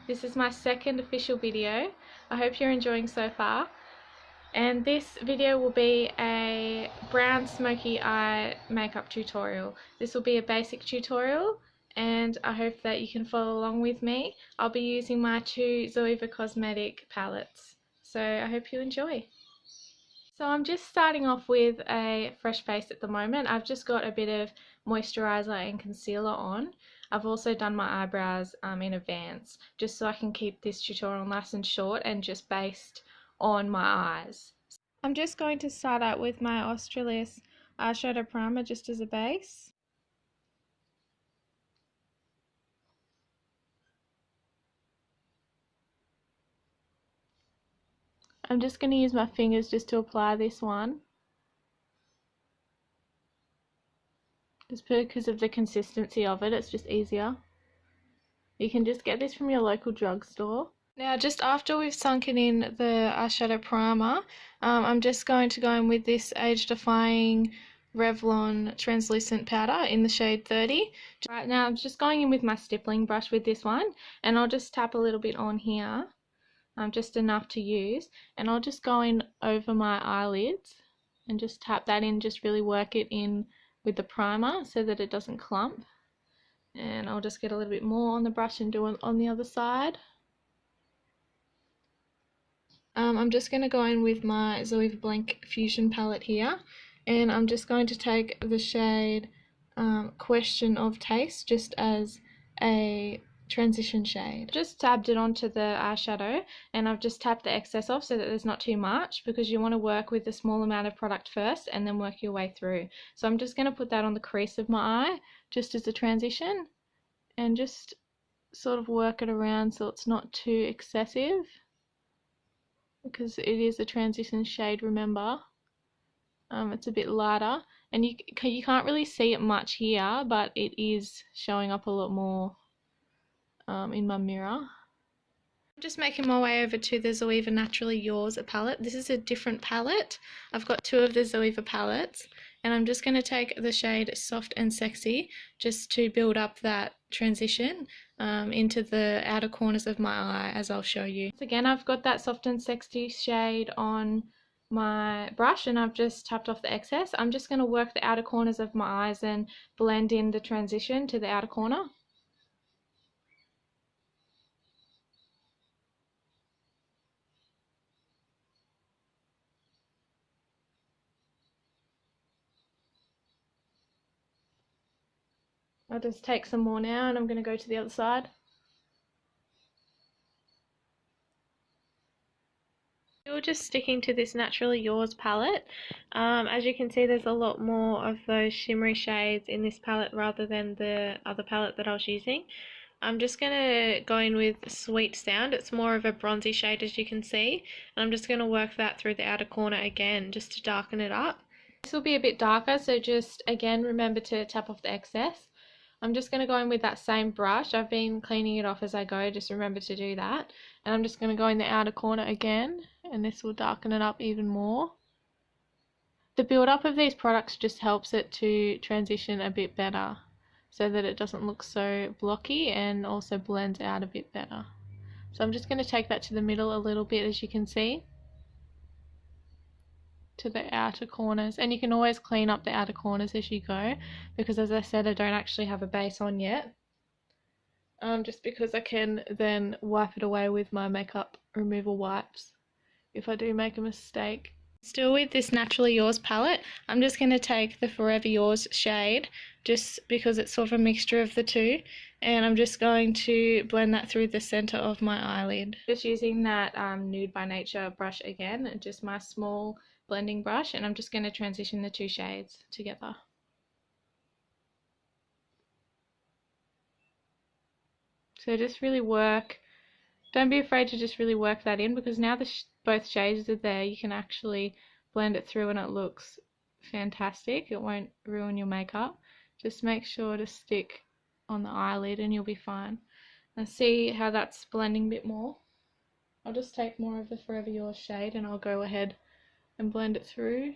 This is my second official video. I hope you're enjoying so far. And this video will be a brown smoky eye makeup tutorial. This will be a basic tutorial and I hope that you can follow along with me. I'll be using my two Zoeva cosmetic palettes. So I hope you enjoy. So I'm just starting off with a fresh face at the moment. I've just got a bit of moisturiser and concealer on. I've also done my eyebrows in advance, just so I can keep this tutorial nice and short and just based on my eyes. I'm just going to start out with my Australis eyeshadow primer just as a base. I'm just going to use my fingers just to apply this one. Just because of the consistency of it, it's just easier. You can just get this from your local drugstore. Now just after we've sunken in the eyeshadow primer, I'm just going to go in with this age-defying Revlon translucent powder in the shade 30. Right now I'm just going in with my stippling brush with this one, and I'll just tap a little bit on here, just enough to use, and I'll just go in over my eyelids and just tap that in, just really work it in with the primer so that it doesn't clump. And I'll just get a little bit more on the brush and do it on the other side. I'm just going to go in with my Zoeva Blanc Fusion palette here, and I'm just going to take the shade Question of Taste just as a transition shade. Just tabbed it onto the eyeshadow, and I've just tapped the excess off so that there's not too much, because you want to work with a small amount of product first and then work your way through. So I'm just going to put that on the crease of my eye just as a transition and just sort of work it around so it's not too excessive, because it is a transition shade, remember. It's a bit lighter, and you can't really see it much here, but it is showing up a lot more in my mirror. I'm just making my way over to the Zoeva Naturally Yours palette. This is a different palette. I've got two of the Zoeva palettes, and I'm just going to take the shade Soft and Sexy just to build up that transition into the outer corners of my eye, as I'll show you. Once again, I've got that Soft and Sexy shade on my brush, and I've just tapped off the excess. I'm just going to work the outer corners of my eyes and blend in the transition to the outer corner. I'll just take some more now, and I'm going to go to the other side. Still just sticking to this Naturally Yours palette. As you can see, there's a lot more of those shimmery shades in this palette rather than the other palette that I was using. I'm just going to go in with Sweet Sound. It's more of a bronzy shade, as you can see, and I'm just going to work that through the outer corner again just to darken it up. This will be a bit darker, so just again remember to tap off the excess. I'm just going to go in with that same brush. I've been cleaning it off as I go, just remember to do that. And I'm just going to go in the outer corner again, and this will darken it up even more. The build up of these products just helps it to transition a bit better, so that it doesn't look so blocky and also blends out a bit better. So I'm just going to take that to the middle a little bit, as you can see, to the outer corners, and you can always clean up the outer corners as you go, because as I said, I don't actually have a base on yet, just because I can then wipe it away with my makeup removal wipes if I do make a mistake. Still with this Naturally Yours palette, I'm just going to take the Forever Yours shade, just because it's sort of a mixture of the two, and I'm just going to blend that through the center of my eyelid. Just using that Nude by Nature brush again, just my small blending brush, and I'm just going to transition the two shades together. So just really work, don't be afraid to just really work that in, because now both shades are there, you can actually blend it through and it looks fantastic. It won't ruin your makeup. Just make sure to stick on the eyelid and you'll be fine. And see how that's blending a bit more. I'll just take more of the Forever Yours shade and I'll go ahead and blend it through. I'm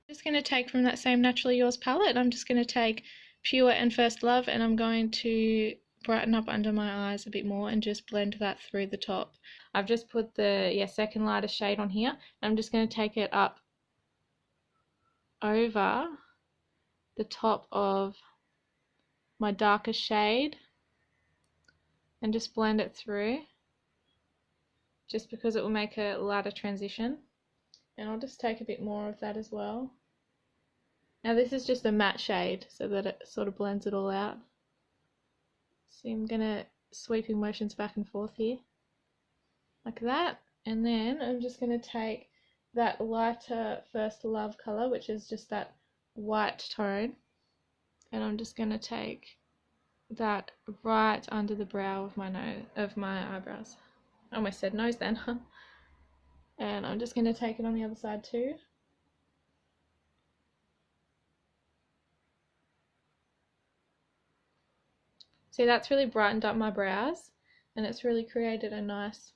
just going to take from that same Naturally Yours palette, I'm just going to take Pure and First Love, and I'm going to brighten up under my eyes a bit more and just blend that through the top. I've just put the second lighter shade on here. I'm just going to take it up over the top of my darker shade and just blend it through, just because it will make a lighter transition. And I'll just take a bit more of that as well. Now this is just a matte shade so that it sort of blends it all out. So I'm going to sweeping motions back and forth here like that, and then I'm just going to take that lighter First Love colour, which is just that white tone, and I'm just going to take that right under the brow of my eyebrows. I almost said nose then. And I'm just going to take it on the other side too. See, that's really brightened up my brows and it's really created a nice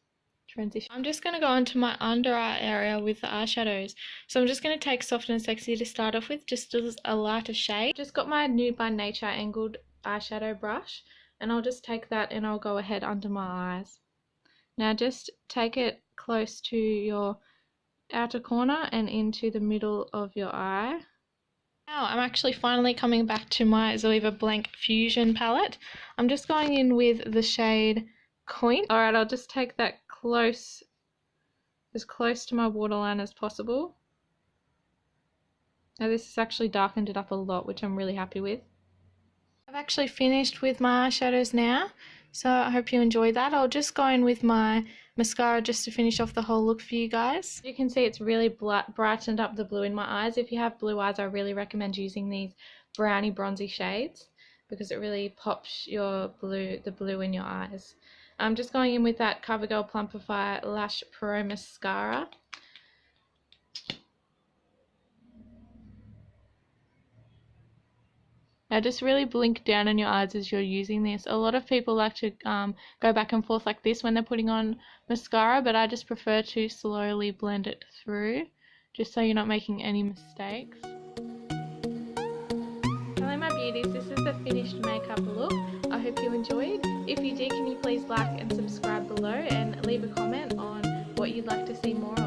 transition. I'm just going to go onto my under eye area with the eyeshadows. So I'm just going to take Soft and Sexy to start off with, just as a lighter shade. Just got my Nude by Nature angled eyeshadow brush, and I'll just take that and I'll go ahead under my eyes. Now just take it close to your outer corner and into the middle of your eye. Now I'm actually finally coming back to my Zoeva Blanc Fusion palette. I'm just going in with the shade Coin. Alright, I'll just take that as close to my waterline as possible. Now this has actually darkened it up a lot, which I'm really happy with. I've actually finished with my eyeshadows now, so I hope you enjoyed that. I'll just go in with my mascara just to finish off the whole look for you guys. You can see it's really brightened up the blue in my eyes. If you have blue eyes, I really recommend using these browny bronzy shades because it really pops the blue in your eyes. I'm just going in with that CoverGirl Plumpify Lash Pro Mascara. Now just really blink down in your eyes as you're using this. A lot of people like to go back and forth like this when they're putting on mascara, but I just prefer to slowly blend it through, just so you're not making any mistakes. Hello my beauties, this is the finished makeup look. I hope you enjoyed. If you did, can you please like and subscribe below and leave a comment on what you'd like to see more of.